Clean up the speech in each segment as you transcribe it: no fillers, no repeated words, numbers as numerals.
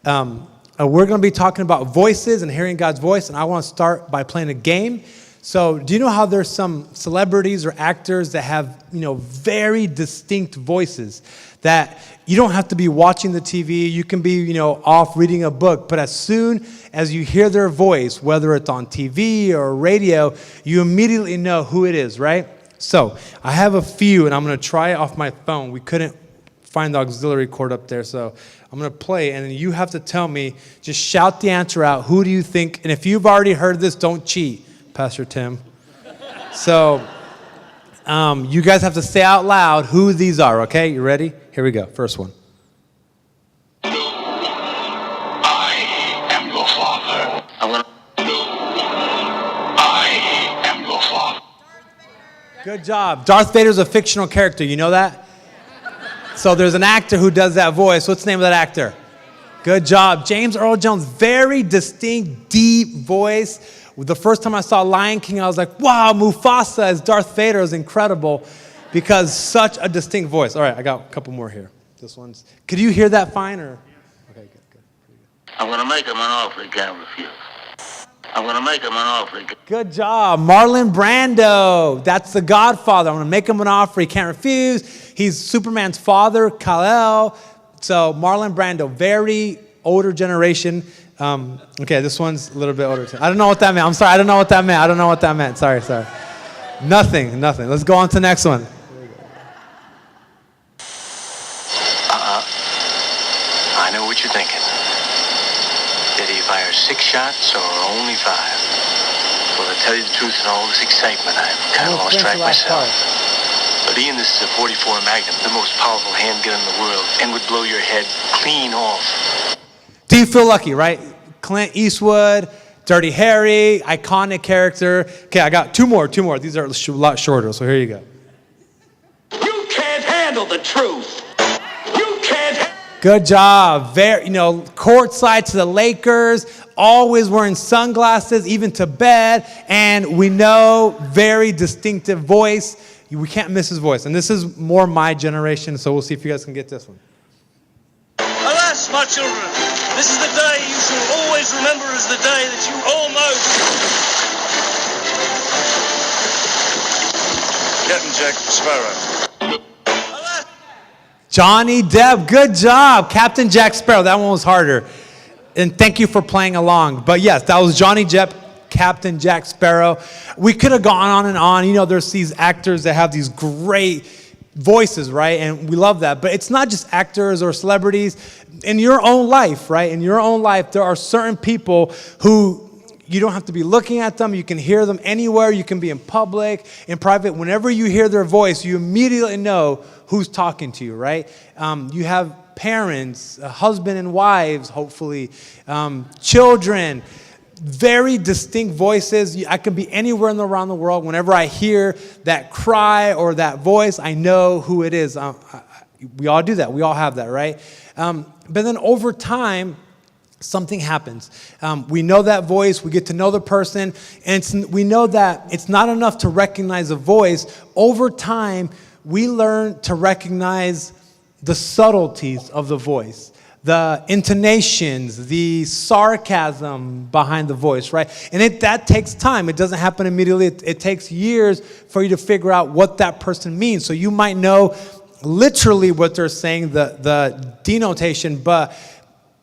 We're going to be talking about voices and hearing God's voice, and I want to start by playing a game. So do you know how there's some celebrities or actors that have, very distinct voices that you don't have to be watching the TV, you can be, off reading a book, but as soon as you hear their voice, whether it's on TV or radio, you immediately know who it is, right? So I have a few, and I'm going to try it off my phone. We couldn't find the auxiliary cord up there, so I'm going to play, and then you have to tell me, just shout the answer out. Who do you think? And if you've already heard this, don't cheat, Pastor Tim. So you guys have to say out loud who these are, okay? You ready? Here we go. First one. I am your father. I am your father. Good job. Darth Vader's a fictional character. You know that? So there's an actor who does that voice. What's the name of that actor? Good job. James Earl Jones, very distinct, deep voice. The first time I saw Lion King, I was like, wow, Mufasa as Darth Vader is incredible because such a distinct voice. All right, I got a couple more here. This one's, could you hear that fine? Or? Okay, good. Pretty good. I'm going to make him an offer he can't refuse. I'm going to make him an offer. Good job. Marlon Brando. That's the Godfather. I'm going to make him an offer he can't refuse. He's Superman's father, Kal-El. So Marlon Brando, very older generation. Okay, this one's a little bit older. I don't know what that meant. I'm sorry. I don't know what that meant. Sorry. Nothing. Let's go on to the next one. I know what you're thinking. Did he fire 6 shots or only 5? Well, to tell you the truth, in all this excitement, I've kind of lost track myself. But Ian, this is a 44 Magnum, the most powerful handgun in the world, and would blow your head clean off. Do you feel lucky, right? Clint Eastwood, Dirty Harry, iconic character. Okay, I got two more. These are a lot shorter, so here you go. You can't handle the truth. Good job. Very, courtside to the Lakers, always wearing sunglasses, even to bed, and we know very distinctive voice. We can't miss his voice, and this is more my generation, so we'll see if you guys can get this one. Alas, my children, this is the day you shall always remember as the day that you almost... Captain Jack Sparrow. Johnny Depp, good job. Captain Jack Sparrow, that one was harder. And thank you for playing along. But yes, that was Johnny Depp, Captain Jack Sparrow. We could have gone on and on. There's these actors that have these great voices, right? And we love that. But it's not just actors or celebrities. In your own life, right? In your own life, there are certain people who you don't have to be looking at them. You can hear them anywhere. You can be in public, in private. Whenever you hear their voice, you immediately know who's talking to you, right? You have parents, husband and wives, hopefully, children, very distinct voices. I can be anywhere around the world. Whenever I hear that cry or that voice, I know who it is. We all do that. We all have that, right? But then over time, something happens. We know that voice. We get to know the person. And we know that it's not enough to recognize a voice. Over time, we learn to recognize the subtleties of the voice, the intonations, the sarcasm behind the voice, right? And that takes time. It doesn't happen immediately. It takes years for you to figure out what that person means. So you might know literally what they're saying, the denotation, but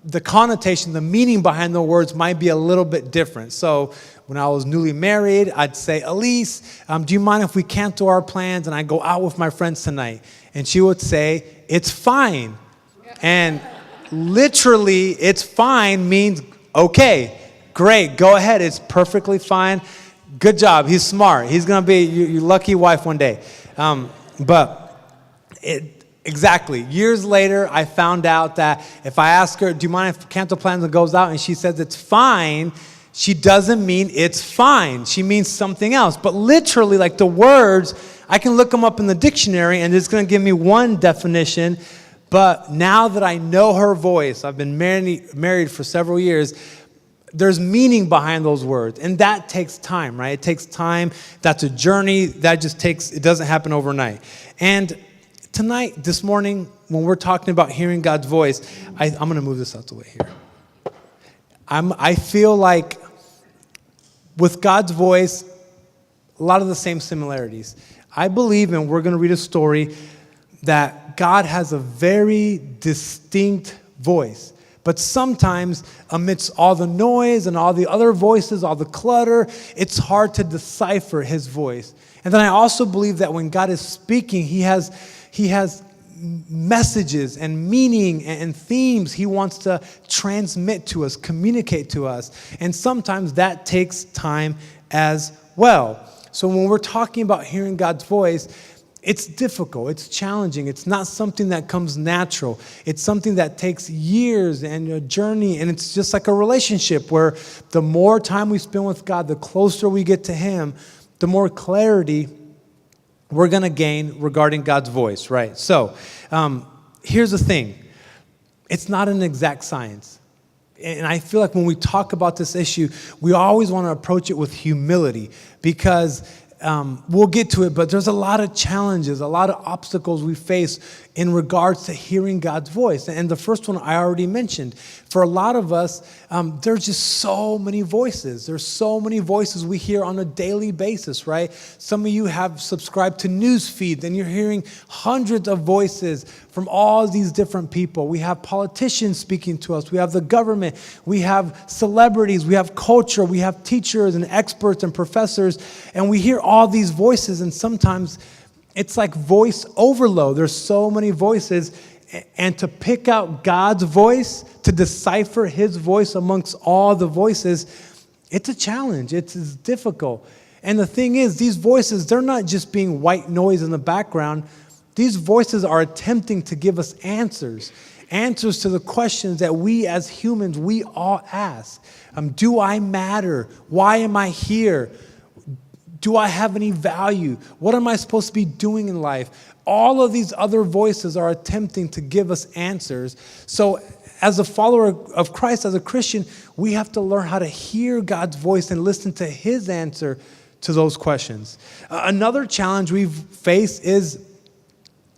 the connotation, the meaning behind the words might be a little bit different. So when I was newly married, I'd say, Elise, do you mind if we cancel our plans and I go out with my friends tonight? And she would say, it's fine. And literally, it's fine means, okay, great, go ahead. It's perfectly fine. Good job. He's smart. He's going to be your lucky wife one day. Exactly. Years later, I found out that if I ask her, do you mind if cancel plans and goes out, and she says it's fine, she doesn't mean it's fine. She means something else. But literally, like the words, I can look them up in the dictionary, and it's going to give me one definition. But now that I know her voice, I've been married for several years, there's meaning behind those words. And that takes time, right? It takes time. That's a journey. It doesn't happen overnight. And tonight, this morning, when we're talking about hearing God's voice, I'm going to move this out the way here. I feel like with God's voice, a lot of the same similarities. I believe, and we're going to read a story, that God has a very distinct voice. But sometimes, amidst all the noise and all the other voices, all the clutter, it's hard to decipher his voice. And then I also believe that when God is speaking, he has messages and meaning and themes he wants to transmit to us, communicate to us. And sometimes that takes time as well. So when we're talking about hearing God's voice, it's difficult, it's challenging, it's not something that comes natural. It's something that takes years and a journey, and it's just like a relationship where the more time we spend with God, the closer we get to him, the more clarity we're going to gain regarding God's voice, right? So here's the thing. It's not an exact science. And I feel like when we talk about this issue, we always want to approach it with humility because we'll get to it, but there's a lot of challenges, a lot of obstacles we face in regards to hearing God's voice. And the first one I already mentioned. For a lot of us, there's just so many voices. There's so many voices we hear on a daily basis, right? Some of you have subscribed to news feeds and you're hearing hundreds of voices from all these different people. We have politicians speaking to us. We have the government. We have celebrities. We have culture. We have teachers and experts and professors. And we hear all these voices, and sometimes it's like voice overload. There's so many voices, and to pick out God's voice, to decipher his voice amongst all the voices, it's a challenge. It's difficult. And the thing is, these voices, they're not just being white noise in the background. These voices are attempting to give us answers to the questions that we as humans, we all ask. Do I matter? Why am I here? Do I have any value? What am I supposed to be doing in life? All of these other voices are attempting to give us answers. So as a follower of Christ, as a Christian, we have to learn how to hear God's voice and listen to his answer to those questions. Another challenge we've faced is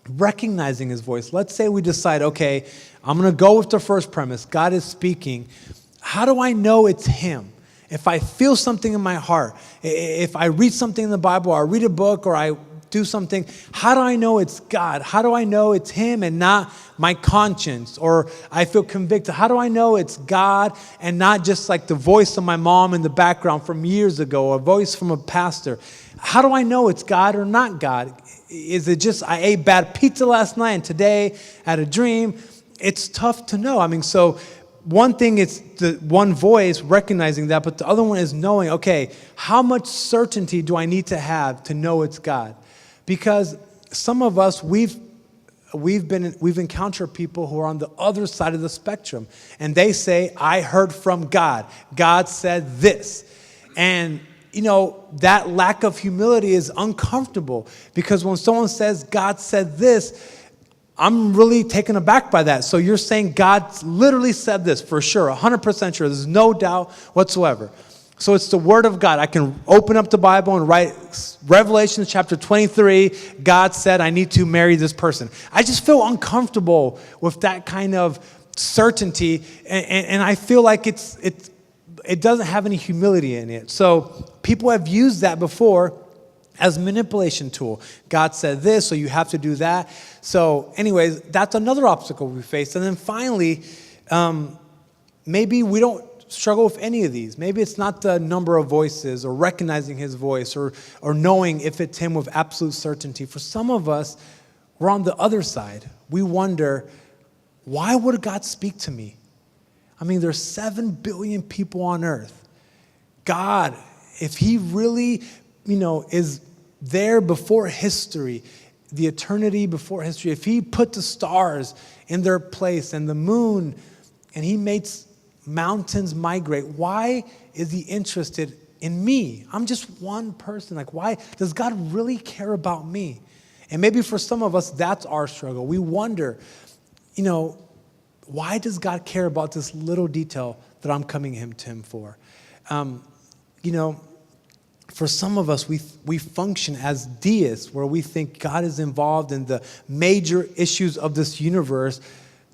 recognizing his voice. Let's say we decide, okay, I'm going to go with the first premise. God is speaking. How do I know it's him? If I feel something in my heart, if I read something in the Bible, or I read a book, or I do something, how do I know it's God? How do I know it's him and not my conscience? Or I feel convicted. How do I know it's God and not just like the voice of my mom in the background from years ago, or a voice from a pastor? How do I know it's God or not God? Is it just I ate bad pizza last night and today I had a dream? It's tough to know. I mean, so one thing is the one voice recognizing that, but the other one is knowing, okay, how much certainty do I need to have to know it's God? Because some of us, we've encountered people who are on the other side of the spectrum, and they say, I heard from God. God said this. And you know, that lack of humility is uncomfortable, because when someone says God said this, I'm really taken aback by that. So you're saying God literally said this for sure, 100% sure. There's no doubt whatsoever. So it's the word of God. I can open up the Bible and write Revelation chapter 23. God said, I need to marry this person. I just feel uncomfortable with that kind of certainty. And I feel like it doesn't have any humility in it. So people have used that before as a manipulation tool. God said this, so you have to do that. So anyways, that's another obstacle we face. And then finally, maybe we don't struggle with any of these. Maybe it's not the number of voices or recognizing his voice or knowing if it's him with absolute certainty. For some of us, we're on the other side. We wonder, why would God speak to me? I mean, there's 7 billion people on earth. God, if he really, is there before history, the eternity before history, if he put the stars in their place and the moon, and he makes mountains migrate, why is he interested in me? I'm just one person. Like, why does God really care about me? And maybe for some of us, that's our struggle. We wonder, why does God care about this little detail that I'm coming to him for? For some of us, we function as deists, where we think God is involved in the major issues of this universe,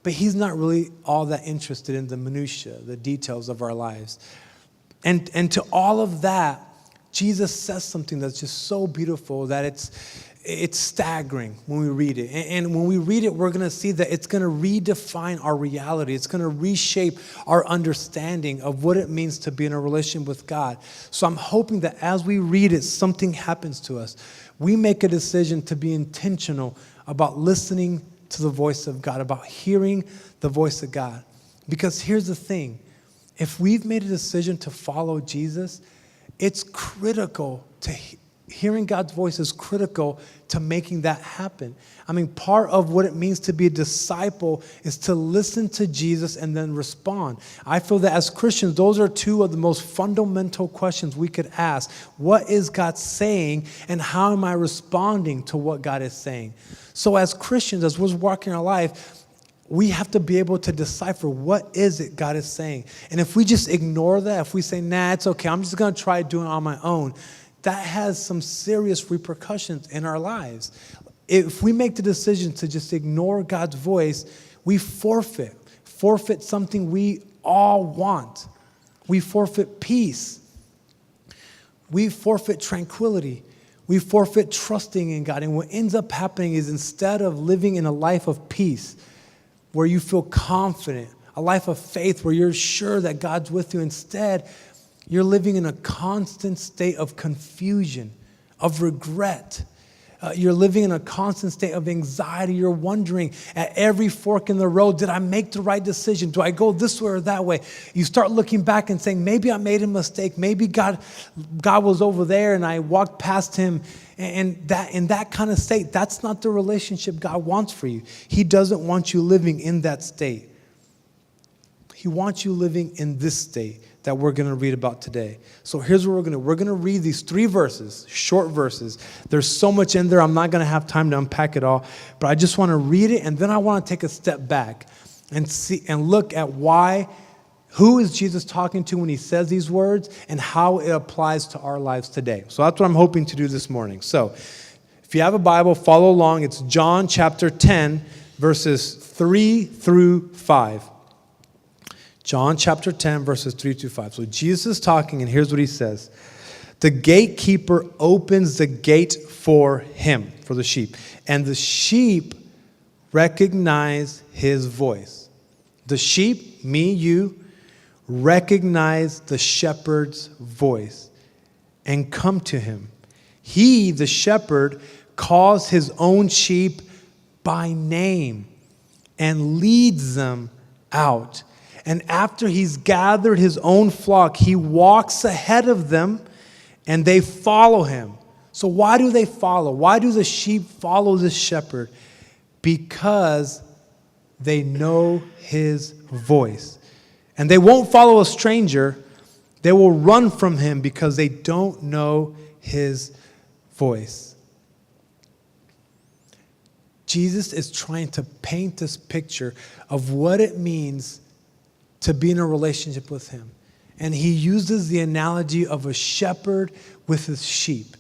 but he's not really all that interested in the minutia, the details of our lives. And to all of that, Jesus says something that's just so beautiful that it's staggering when we read it. And when we read it, we're going to see that it's going to redefine our reality. It's going to reshape our understanding of what it means to be in a relationship with God. So I'm hoping that as we read it, something happens to us. We make a decision to be intentional about listening to the voice of God, about hearing the voice of God. Because here's the thing. If we've made a decision to follow Jesus, it's critical to hearing God's voice is critical to making that happen. I mean, part of what it means to be a disciple is to listen to Jesus and then respond. I feel that as Christians, those are two of the most fundamental questions we could ask. What is God saying, and how am I responding to what God is saying? So as Christians, as we're walking our life, we have to be able to decipher what is it God is saying. And if we just ignore that, if we say, nah, it's okay, I'm just going to try doing it on my own, that has some serious repercussions in our lives. If we make the decision to just ignore God's voice, we forfeit something we all want. We forfeit peace. We forfeit tranquility. We forfeit trusting in God. And what ends up happening is instead of living in a life of peace, where you feel confident, a life of faith where you're sure that God's with you, instead, you're living in a constant state of confusion, of regret. You're living in a constant state of anxiety. You're wondering at every fork in the road, did I make the right decision? Do I go this way or that way? You start looking back and saying, maybe I made a mistake. Maybe God was over there and I walked past him. And that in that kind of state, that's not the relationship God wants for you. He doesn't want you living in that state. He wants you living in this state that we're going to read about today. So here's what we're going to do. We're going to read these 3 verses, short verses. There's so much in there, I'm not going to have time to unpack it all. But I just want to read it, and then I want to take a step back and see and look at who is Jesus talking to when he says these words, and how it applies to our lives today. So that's what I'm hoping to do this morning. So if you have a Bible, follow along. It's John chapter 10, verses 3 through 5. John chapter 10, verses 3 through 5. So Jesus is talking, and here's what he says. The gatekeeper opens the gate for him, for the sheep. And the sheep recognize his voice. The sheep, me, you, recognize the shepherd's voice and come to him. He, the shepherd, calls his own sheep by name and leads them out. And after he's gathered his own flock, he walks ahead of them and they follow him. So why do they follow? Why do the sheep follow the shepherd? Because they know his voice. And they won't follow a stranger. They will run from him because they don't know his voice. Jesus is trying to paint this picture of what it means to be in a relationship with him. And he uses the analogy of a shepherd with his sheep.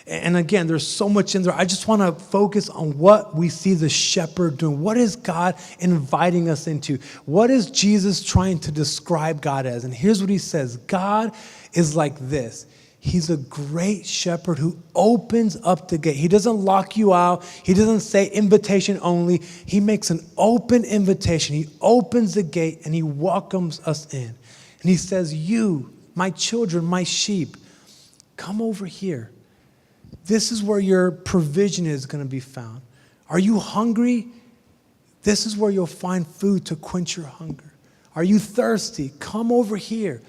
And again, there's so much in there. I just want to focus on what we see the shepherd doing. What is God inviting us into? What is Jesus trying to describe God as? And here's what he says. God is like this. He's a great shepherd who opens up the gate. He doesn't lock you out. He doesn't say invitation only. He makes an open invitation. He opens the gate and he welcomes us in. And he says, you, my children, my sheep, come over here. This is where your provision is going to be found. Are you hungry? This is where you'll find food to quench your hunger. Are you thirsty? Come over here.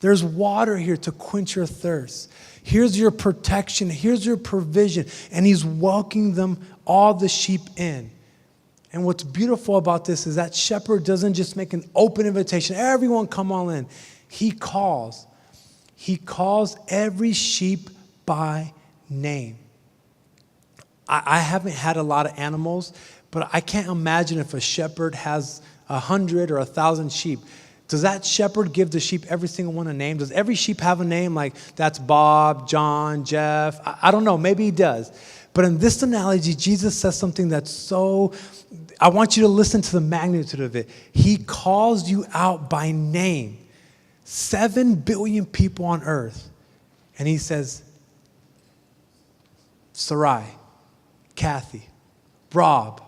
There's water here to quench your thirst. Here's your protection. Here's your provision. And he's welcoming them, all the sheep, in. And what's beautiful about this is that shepherd doesn't just make an open invitation. Everyone come on in. He calls. He calls every sheep by name. I haven't had a lot of animals, but I can't imagine if a shepherd has 100 or 1,000 sheep. Does that shepherd give the sheep every single one a name? Does every sheep have a name like that's Bob, John, Jeff? I don't know. Maybe he does. But in this analogy, Jesus says something that's so, I want you to listen to the magnitude of it. He calls you out by name. 7 billion people on earth. And he says, Sarai, Kathy, Rob.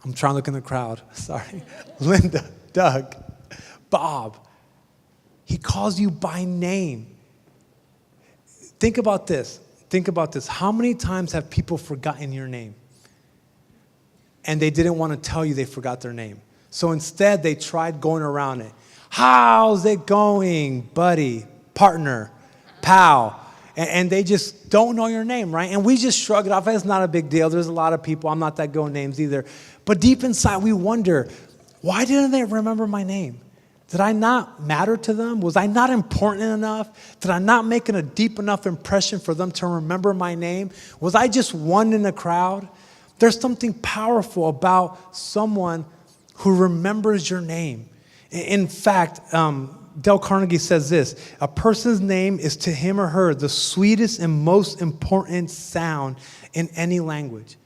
I'm trying to look in the crowd. Sorry. Linda, Doug, Bob. He calls you by name. Think about this. Think about this. How many times have people forgotten your name? And they didn't want to tell you they forgot their name. So instead, they tried going around it. How's it going, buddy, partner, pal? And they just don't know your name, right? And we just shrug it off. It's not a big deal. There's a lot of people. I'm not that good with names either. But deep inside, we wonder, why didn't they remember my name? Did I not matter to them? Was I not important enough? Did I not make a deep enough impression for them to remember my name? Was I just one in a crowd? There's something powerful about someone who remembers your name. In fact, Dale Carnegie says this: a person's name is to him or her the sweetest and most important sound in any language.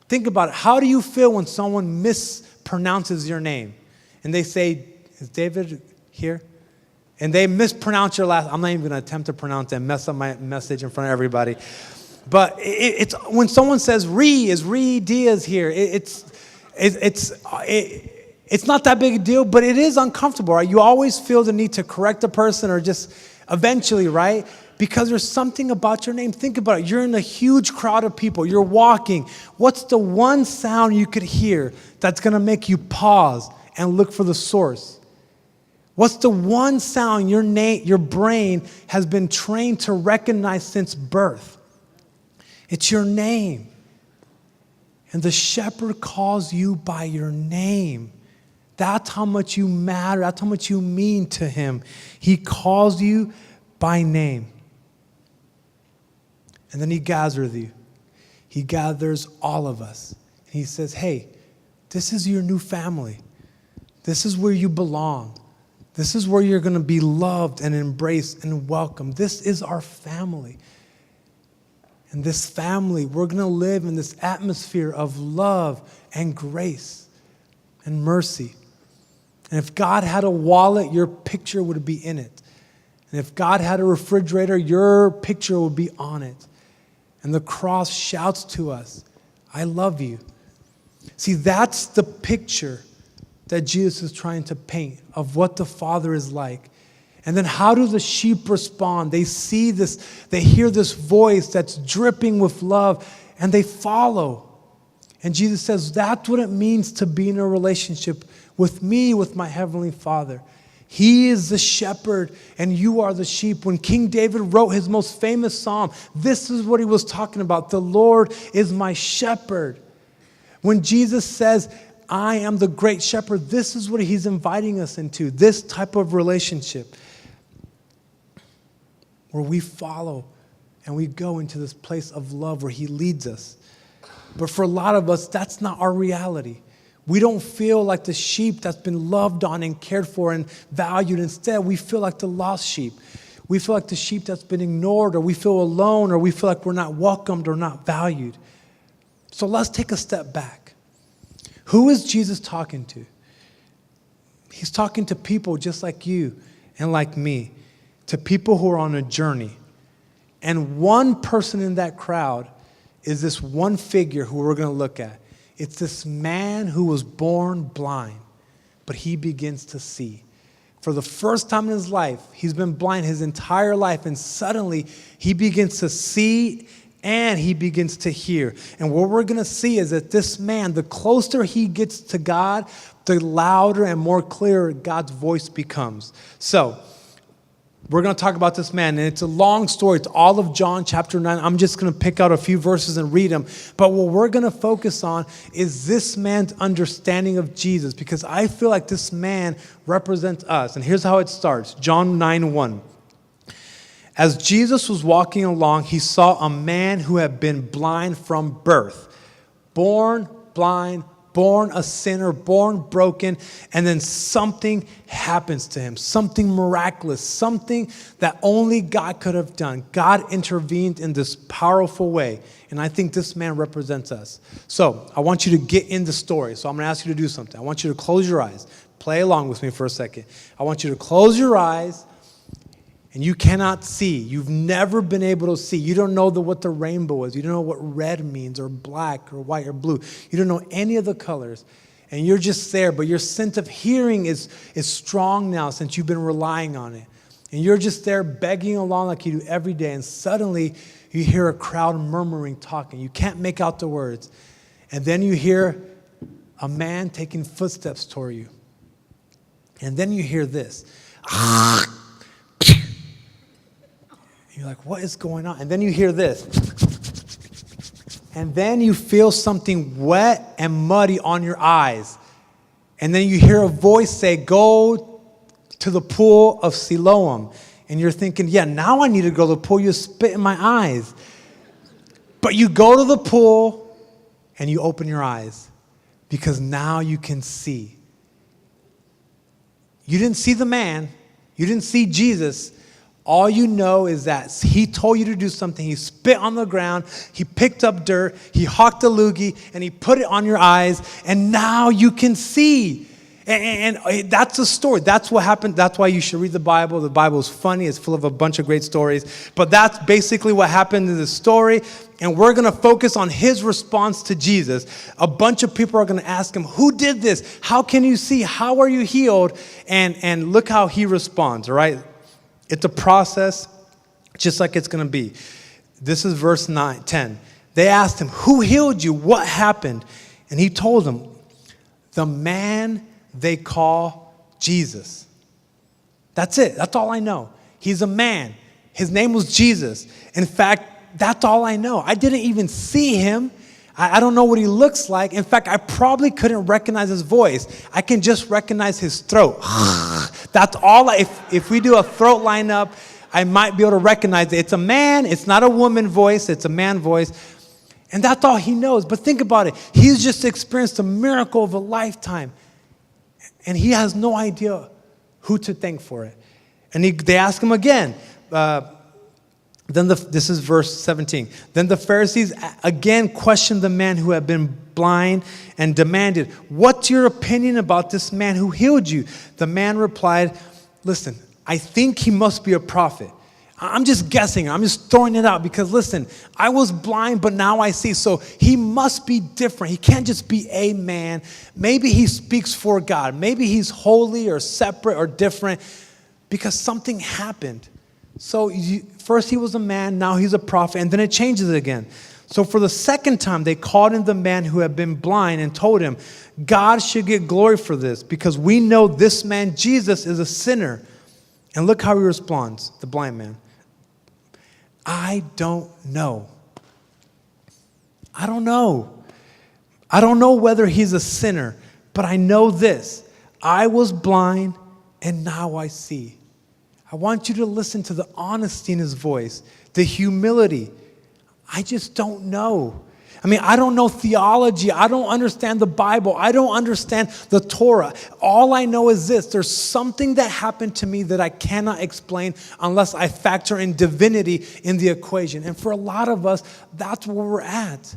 Think about it. How do you feel when someone mispronounces your name? And they say, is David here? And they mispronounce your last. I'm not even going to attempt to pronounce it and mess up my message in front of everybody. But it's when someone says is Rey Diaz here? It's not that big a deal, but it is uncomfortable, right? You always feel the need to correct a person or just eventually, right? Because there's something about your name. Think about it. You're in a huge crowd of people. You're walking. What's the one sound you could hear that's going to make you pause and look for the source? What's the one sound your brain has been trained to recognize since birth? It's your name. And the shepherd calls you by your name. That's how much you matter. That's how much you mean to him. He calls you by name. And then he gathers you. He gathers all of us. And he says, hey, this is your new family. This is where you belong. This is where you're going to be loved and embraced and welcomed. This is our family. And this family, we're going to live in this atmosphere of love and grace and mercy. And if God had a wallet, your picture would be in it. And if God had a refrigerator, your picture would be on it. And the cross shouts to us, I love you. See, that's the picture that Jesus is trying to paint of what the Father is like. And then how do the sheep respond? They see this, they hear this voice that's dripping with love, and they follow. And Jesus says, that's what it means to be in a relationship with me, with my Heavenly Father. He is the shepherd, and you are the sheep. When King David wrote his most famous psalm, this is what he was talking about. The Lord is my shepherd. When Jesus says, I am the great shepherd, this is what he's inviting us into, this type of relationship where we follow and we go into this place of love where he leads us. But for a lot of us, that's not our reality. We don't feel like the sheep that's been loved on and cared for and valued. Instead, we feel like the lost sheep. We feel like the sheep that's been ignored, or we feel alone, or we feel like we're not welcomed or not valued. So let's take a step back. Who is Jesus talking to? He's talking to people just like you and like me, to people who are on a journey. And one person in that crowd is this one figure who we're going to look at. It's this man who was born blind, but he begins to see. For the first time in his life, he's been blind his entire life, and suddenly he begins to see and he begins to hear. And what we're going to see is that this man, the closer he gets to God, the louder and more clear God's voice becomes. So, we're going to talk about this man, and it's a long story. It's all of John chapter 9. I'm just going to pick out a few verses and read them. But what we're going to focus on is this man's understanding of Jesus, because I feel like this man represents us. And here's how it starts. John 9:1. As Jesus was walking along, he saw a man who had been blind from birth. Born blind, born a sinner, born broken, and then something happens to him, something miraculous, something that only God could have done. God intervened in this powerful way, and I think this man represents us. So I want you to get in the story. So I'm going to ask you to do something. I want you to close your eyes. Play along with me for a second. I want you to close your eyes, and you cannot see. You've never been able to see. You don't know what the rainbow is. You don't know what red means or black or white or blue. You don't know any of the colors. And you're just there, but your sense of hearing is strong now since you've been relying on it. And you're just there begging along like you do every day, and suddenly you hear a crowd murmuring, talking. You can't make out the words. And then you hear a man taking footsteps toward you. And then you hear this. You're like, what is going on? And then you hear this. And then you feel something wet and muddy on your eyes. And then you hear a voice say, go to the pool of Siloam. And you're thinking, yeah, now I need to go to the pool. You spit in my eyes. But you go to the pool and you open your eyes because now you can see. You didn't see the man. You didn't see Jesus. All you know is that he told you to do something. He spit on the ground. He picked up dirt. He hawked a loogie, and he put it on your eyes. And now you can see. And that's the story. That's what happened. That's why you should read the Bible. The Bible is funny. It's full of a bunch of great stories. But that's basically what happened in the story. And we're going to focus on his response to Jesus. A bunch of people are going to ask him, who did this? How can you see? How are you healed? And look how he responds, all right? It's a process, just like it's going to be. This is verse 10. They asked him, who healed you? What happened? And he told them, the man they call Jesus. That's it. That's all I know. He's a man. His name was Jesus. In fact, that's all I know. I didn't even see him. I don't know what he looks like. In fact, I probably couldn't recognize his voice. I can just recognize his throat. That's all. If we do a throat lineup, I might be able to recognize it. It's a man. It's not a woman voice. It's a man voice. And that's all he knows. But think about it. He's just experienced a miracle of a lifetime. And he has no idea who to thank for it. And they ask him again. This is verse 17. Then the Pharisees again questioned the man who had been blind and demanded, what's your opinion about this man who healed you? The man replied, listen, I think he must be a prophet. I'm just guessing. I'm just throwing it out because, listen, I was blind, but now I see. So he must be different. He can't just be a man. Maybe he speaks for God. Maybe he's holy or separate or different because something happened. So first he was a man, now he's a prophet, and then it changes again. So for the second time, they called in the man who had been blind and told him, God should get glory for this because we know this man, Jesus, is a sinner. And look how he responds, the blind man. I don't know. I don't know. I don't know whether he's a sinner, but I know this. I was blind and now I see. I want you to listen to the honesty in his voice, the humility. I just don't know. I mean, I don't know theology. I don't understand the Bible. I don't understand the Torah. All I know is this. There's something that happened to me that I cannot explain unless I factor in divinity in the equation. And for a lot of us, that's where we're at.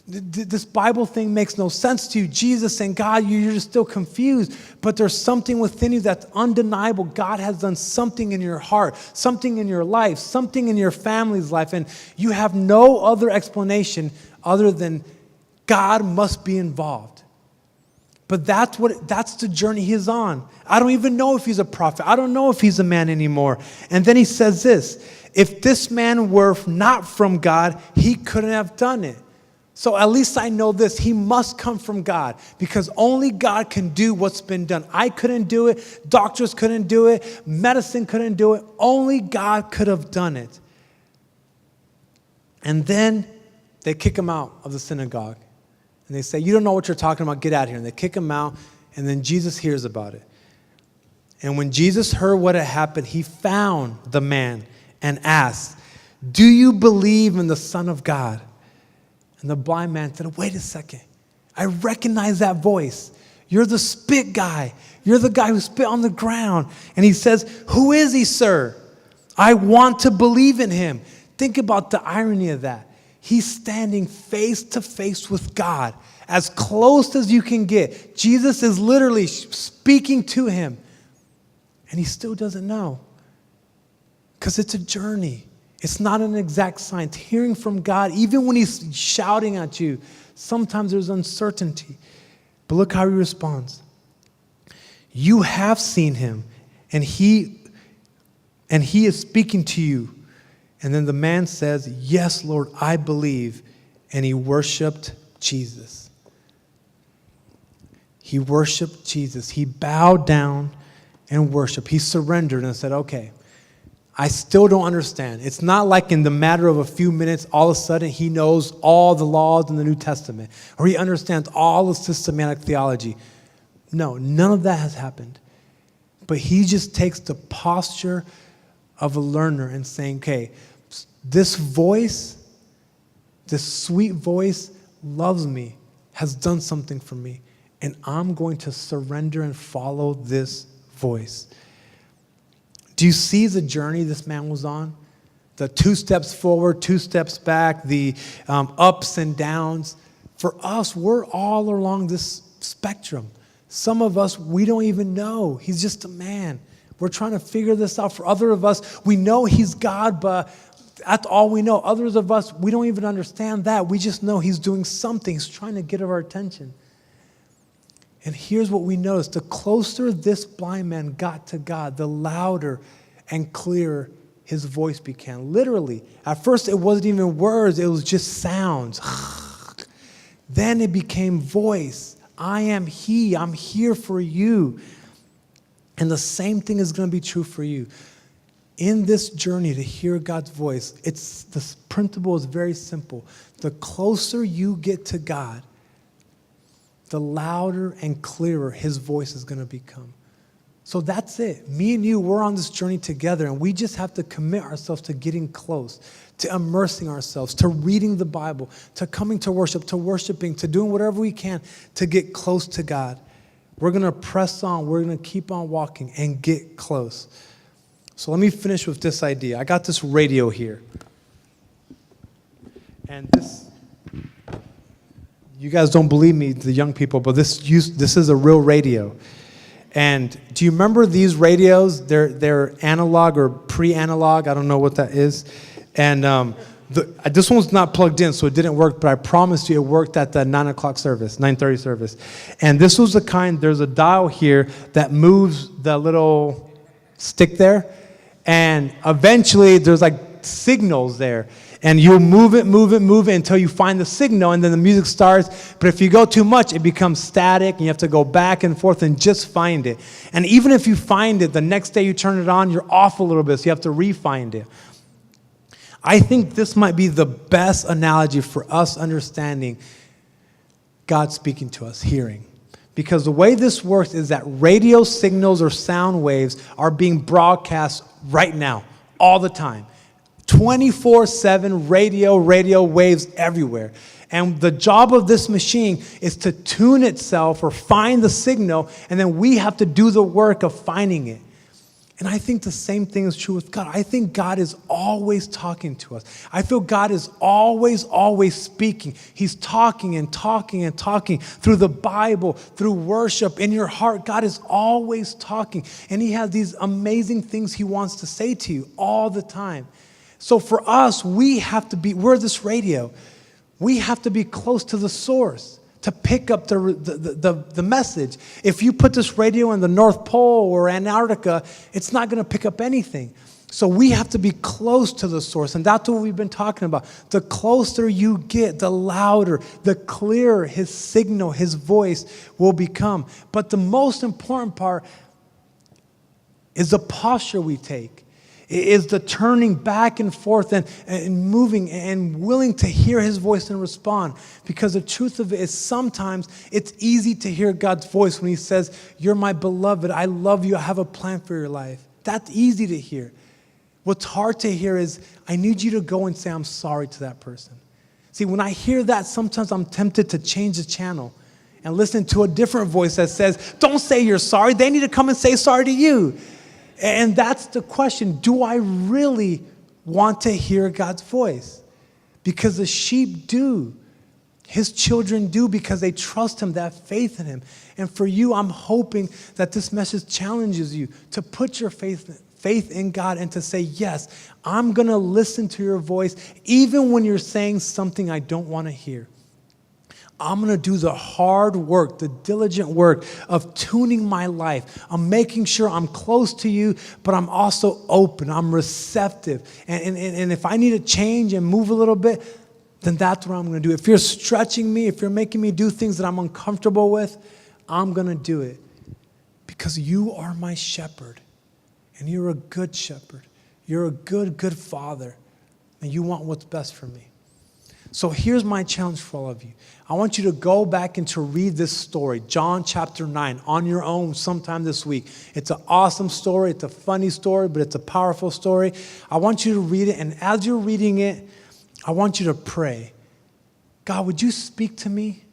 This Bible thing makes no sense to you. Jesus and God, you're just still confused. But there's something within you that's undeniable. God has done something in your heart, something in your life, something in your family's life. And you have no other explanation other than God must be involved. But that's the journey he's on. I don't even know if he's a prophet. I don't know if he's a man anymore. And then he says this, if this man were not from God, he couldn't have done it. So at least I know this, he must come from God because only God can do what's been done. I couldn't do it. Doctors couldn't do it. Medicine couldn't do it. Only God could have done it. And then they kick him out of the synagogue. And they say, you don't know what you're talking about. Get out of here. And they kick him out. And then Jesus hears about it. And when Jesus heard what had happened, he found the man and asked, do you believe in the Son of God? And the blind man said, wait a second. I recognize that voice. You're the spit guy. You're the guy who spit on the ground. And he says, who is he, sir? I want to believe in him. Think about the irony of that. He's standing face to face with God, as close as you can get. Jesus is literally speaking to him. And he still doesn't know. Because it's a journey. It's not an exact science. Hearing from God, even when he's shouting at you, sometimes there's uncertainty. But look how he responds. You have seen him, and he is speaking to you. And then the man says, yes, Lord, I believe. And he worshiped Jesus. He worshiped Jesus. He bowed down and worshiped. He surrendered and said, okay, I still don't understand. It's not like in the matter of a few minutes, all of a sudden he knows all the laws in the New Testament, or he understands all of systematic theology. No, none of that has happened. But he just takes the posture of a learner and saying, okay, this voice, this sweet voice loves me, has done something for me, and I'm going to surrender and follow this voice. Do you see the journey this man was on? The 2 steps forward, 2 steps back, the ups and downs. For us, we're all along this spectrum. Some of us, we don't even know. He's just a man. We're trying to figure this out. For other of us, we know he's God, but that's all we know. Others of us, we don't even understand that. We just know he's doing something. He's trying to get our attention. And here's what we noticed. The closer this blind man got to God, the louder and clearer his voice became. Literally. At first, it wasn't even words. It was just sounds. Then it became voice. I am he. I'm here for you. And the same thing is going to be true for you. In this journey to hear God's voice, the principle is very simple. The closer you get to God, the louder and clearer his voice is going to become. So that's it. Me and you, we're on this journey together, and we just have to commit ourselves to getting close, to immersing ourselves, to reading the Bible, to coming to worship, to worshiping, to doing whatever we can to get close to God. We're going to press on. We're going to keep on walking and get close. So let me finish with this idea. I got this radio here. And this, you guys don't believe me, the young people, but this is a real radio. And do you remember these radios? They're analog or pre-analog. I don't know what that is. And this one's not plugged in, so it didn't work, but I promise you it worked at the 9 o'clock service, 9:30 service. And this was the kind, there's a dial here that moves the little stick there. And eventually there's like signals there. And you'll move it until you find the signal, and then the music starts. But if you go too much, it becomes static, and you have to go back and forth and just find it. And even if you find it, the next day you turn it on, you're off a little bit, so you have to re-find it. I think this might be the best analogy for us understanding God speaking to us, hearing. Because the way this works is that radio signals or sound waves are being broadcast right now, all the time. 24/7 radio waves everywhere. And the job of this machine is to tune itself or find the signal, and then we have to do the work of finding it. And I think the same thing is true with God. I think God is always talking to us. I feel God is always speaking. He's talking and talking and talking through the Bible, through worship, in your heart. God is always talking. And he has these amazing things he wants to say to you all the time. So for us, we're this radio. We have to be close to the source to pick up the message. If you put this radio in the North Pole or Antarctica, it's not going to pick up anything. So we have to be close to the source, and that's what we've been talking about. The closer you get, the louder, the clearer his signal, his voice will become. But the most important part is the posture we take. It is the turning back and forth and moving and willing to hear his voice and respond. Because the truth of it is sometimes it's easy to hear God's voice when he says, "You're my beloved, I love you, I have a plan for your life." That's easy to hear. What's hard to hear is, I need you to go and say, "I'm sorry" to that person. See, when I hear that, sometimes I'm tempted to change the channel and listen to a different voice that says, don't say you're sorry. They need to come and say sorry to you. And that's the question. Do I really want to hear God's voice? Because the sheep do. His children do, because they trust him, they have faith in him. And for you, I'm hoping that this message challenges you to put your faith in God and to say, yes, I'm going to listen to your voice even when you're saying something I don't want to hear. I'm going to do the hard work, the diligent work of tuning my life. I'm making sure I'm close to you, but I'm also open. I'm receptive. And if I need to change and move a little bit, then that's what I'm going to do. If you're stretching me, if you're making me do things that I'm uncomfortable with, I'm going to do it. Because you are my shepherd. And you're a good shepherd. You're a good father. And you want what's best for me. So here's my challenge for all of you. I want you to go back and to read this story, John chapter 9, on your own sometime this week. It's an awesome story. It's a funny story, but it's a powerful story. I want you to read it. And as you're reading it, I want you to pray. God, would you speak to me?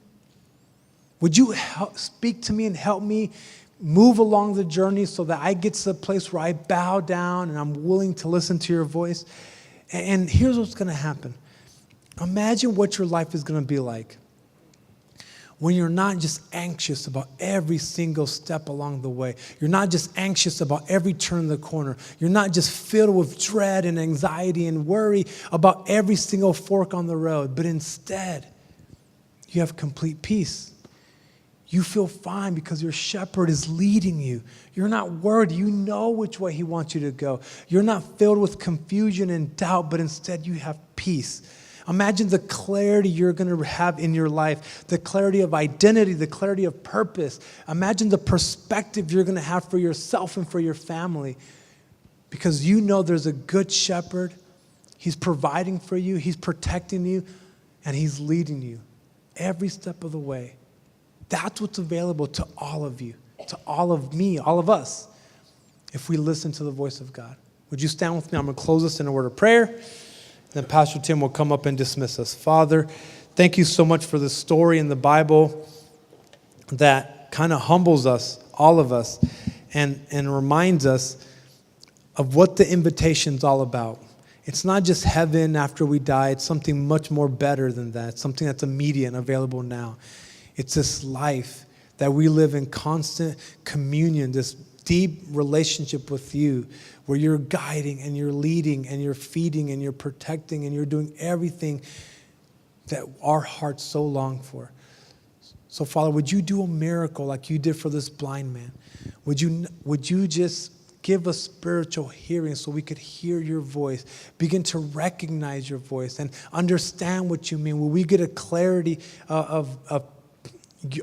Would you speak to me and help me move along the journey so that I get to the place where I bow down and I'm willing to listen to your voice? And here's what's going to happen. Imagine what your life is going to be like when you're not just anxious about every single step along the way. You're not just anxious about every turn of the corner. You're not just filled with dread and anxiety and worry about every single fork on the road, but instead, you have complete peace. You feel fine because your shepherd is leading you. You're not worried. You know which way he wants you to go. You're not filled with confusion and doubt, but instead you have peace. Imagine the clarity you're going to have in your life, the clarity of identity, the clarity of purpose. Imagine the perspective you're going to have for yourself and for your family, because you know there's a good shepherd. He's providing for you, he's protecting you, and he's leading you every step of the way. That's what's available to all of you, to all of me, all of us, if we listen to the voice of God. Would you stand with me? I'm going to close this in a word of prayer. Then Pastor Tim will come up and dismiss us. Father, thank you so much for the story in the Bible that kind of humbles us, all of us, and reminds us of what the invitation's all about. It's not just heaven after we die. It's something much more better than that. It's something that's immediate and available now. It's this life that we live in constant communion, this deep relationship with you, where you're guiding and you're leading and you're feeding and you're protecting and you're doing everything that our hearts so long for. So, Father, would you do a miracle like you did for this blind man? Would you just give us spiritual hearing so we could hear your voice, begin to recognize your voice and understand what you mean? Will we get a clarity of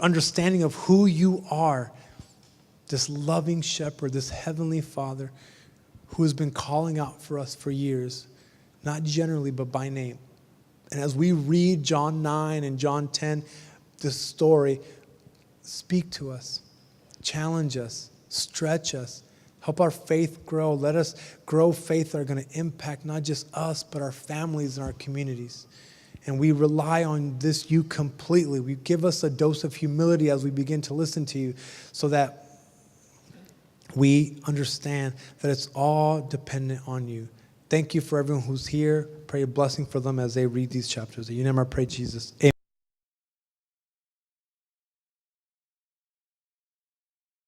understanding of who you are, this loving shepherd, this heavenly Father who has been calling out for us for years, not generally, but by name. And as we read John 9 and John 10, this story, speak to us, challenge us, stretch us, help our faith grow. Let us grow faith that are going to impact not just us, but our families and our communities. And we rely on this, you completely. We give us a dose of humility as we begin to listen to you so that we understand that it's all dependent on you. Thank you for everyone who's here. Pray a blessing for them as they read these chapters. In your name I pray, Jesus. Amen.